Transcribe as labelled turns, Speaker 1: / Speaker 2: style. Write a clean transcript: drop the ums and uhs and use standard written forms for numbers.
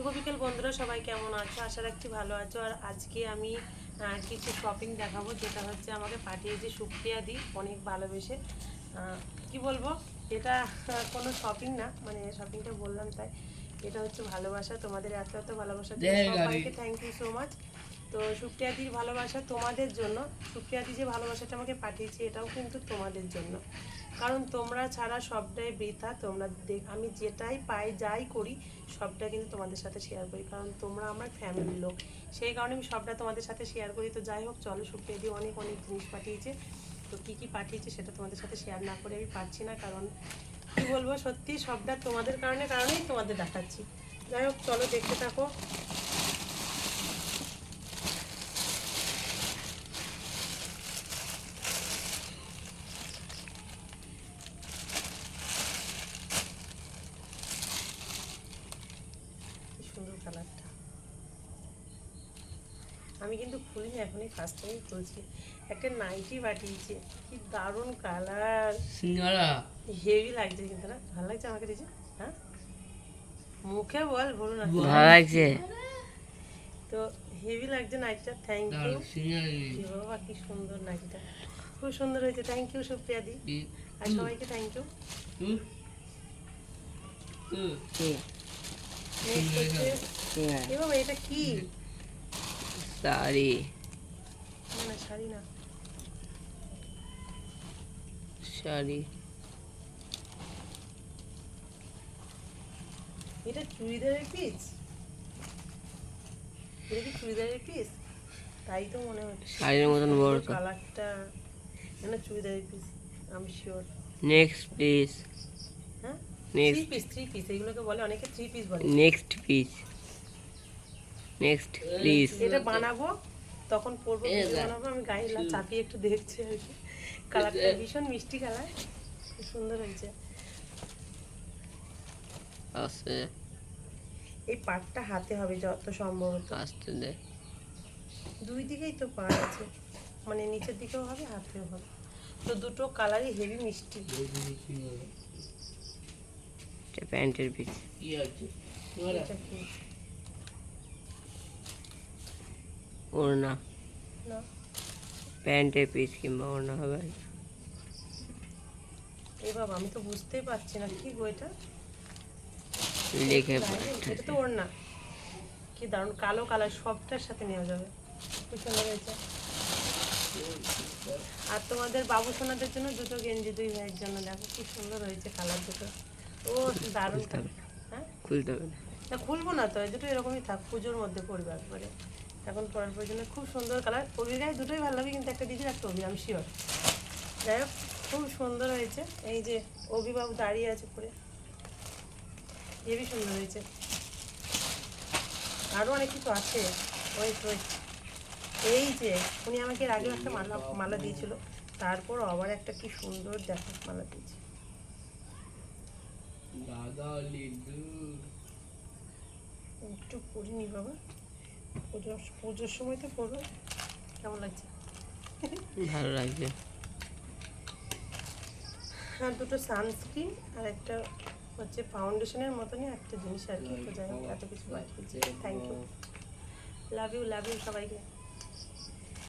Speaker 1: শুভ বিকেল বন্ধুরা, সবাই কেমন আছো? আশা রাখছি ভালো আছো। আর আজকে আমি কিছু শপিং দেখাবো, যেটা হচ্ছে আমাকে পাঠিয়েছে সুপ্রিয়া দি অনেক ভালোবেসে। কি বলবো, এটা কোনো শপিং না, মানে শপিংটা বললাম তাই। এটা হচ্ছে ভালোবাসা, তোমাদের এত এত ভালোবাসা, সবাইকে থ্যাংক ইউ সো মাচ। তো সুপ্রিয়াদির ভালোবাসা তোমাদের জন্য। সুপ্রিয়াদি যে ভালোবাসাটা আমাকে পাঠিয়েছে এটাও কিন্তু তোমাদের জন্য, কারণ তোমরা ছাড়া সবটাই বৃথা। তোমরা আমি যেটাই পাই যাই করি সবটা কিন্তু তোমাদের সাথে শেয়ার করি, কারণ তোমরা আমার ফ্যামিলির লোক, সেই কারণে আমি সবটা তোমাদের সাথে শেয়ার করি। তো যাই হোক, চলো, সুপ্রিয়াদি অনেক অনেক জিনিস পাঠিয়েছে। তো কী কী পাঠিয়েছে সেটা তোমাদের সাথে শেয়ার না করে আমি পারছি না, কারণ কী বলবো, সত্যি সবটা তোমাদের কারণেই তোমাদের দেখাচ্ছি। যাই হোক, চলো দেখতে থাকো। সুন্দর কালারটা, আমি কিন্তু খুলিনি, এখনই ফার্স্ট টাইম খুলছি। একটা নাইটি পাঠিয়েছে, কি দারুণ কালার, হেভি লাগছে কিন্তু, না ভালো লাগছে আমাকে দিয়েছে। হ্যাঁ, মুখে বল, বলুন না,
Speaker 2: ভালো লাগছে
Speaker 1: তো হেভি লাগছে নাইটিটা। থ্যাংক ইউ বাবা, কি সুন্দর নাইটিটা, খুব সুন্দর হয়েছে। থ্যাংক ইউ সুপ্রিয়া দি, আর সবাইকে থ্যাংক ইউ। এটা কি?
Speaker 2: শাড়ি,
Speaker 1: না শাড়ি না,
Speaker 2: শাড়ি
Speaker 1: এটা চুড়িদারের পিস। এটা কি চুড়িদারের পিস? তাই তো মনে হচ্ছে,
Speaker 2: শাড়ির মতন বড় তো।
Speaker 1: কালারটা না চুড়িদারের পিস, আমি শিওর।
Speaker 2: নেক্সট পিস,
Speaker 1: হ্যাঁ,
Speaker 2: নেক্সট
Speaker 1: থ্রি পিস এগুলোকে বলে, অনেকে থ্রি পিস বলে।
Speaker 2: Next piece, next please.
Speaker 1: এটা বানাবো তখন পরবো, বানাবো। আমি গায়ে চাপিয়ে একটু দেখছি আর কি। কালারটা ভীষণ মিষ্টি কালার, খুব সুন্দর হয়েছে।
Speaker 2: আছে
Speaker 1: এই পাটটা হাতে হবে যত সম্ভবত,
Speaker 2: আসতে দে।
Speaker 1: দুই দিকেই তো পাট আছে, মানে নিচের দিকেও হবে হাতেও হবে। তো দুটো কালারই হেভি মিষ্টি।
Speaker 2: এটা প্যান্টের পিস,
Speaker 1: এটা কি?
Speaker 2: ওড়না,
Speaker 1: না,
Speaker 2: প্যান্টের পিস কিংবা ওড়না হবে।
Speaker 1: এই বাবা, আমি তো বুঝতেই পারছি না কি গো এটা।
Speaker 2: লিখে
Speaker 1: এটা তো ওড়না, কি দারুণ কালো কালার, সবটার সাথে নেওয়া যাবে, খুব সুন্দর হয়েছে। আর তোমাদের বাবু সোনাদের জন্য দুটো গেঞ্জি, দুই ভাইয়ের জন্য, দেখো কি সুন্দর হয়েছে কালার দুটো। ও দারুণ কালার। হ্যাঁ,
Speaker 2: খুলতে হবে
Speaker 1: না খুলবো না তো, এই দুটো এরকমই থাক, পুজোর মধ্যে পরবে একবারে, এখন পরার প্রয়োজনে। খুব সুন্দর কালার, অভির গায়ে দুটোই ভালো লাগে, কিন্তু একটা দিদির একটা অভি, আমি শিওর। যাই হোক, খুব সুন্দর হয়েছে। এই যে অভিবাবু দাঁড়িয়ে আছে পরে, হেবি সুন্দর হয়েছে। আরও অনেক কিছু আছে, ওয়েট ওয়েট। এই যে উনি আমাকে এর আগেও একটা মালা দিয়েছিল, তারপর আবার একটা কি সুন্দর দেখো মালা দিয়েছে। একটু পরিনি বাবা, পুজোর সময় তো পরবে। কেমন লাগছে?
Speaker 2: ভালো লাগছে।
Speaker 1: হ্যাঁ, দুটো সানস্ক্রিন আর একটা হচ্ছে ফাউন্ডেশনের মতনই একটা জিনিস আর কি। তো যাই হোক, এত কিছু পাঠিয়েছে, থ্যাংক ইউ, লাভ ইউ সবাইকে।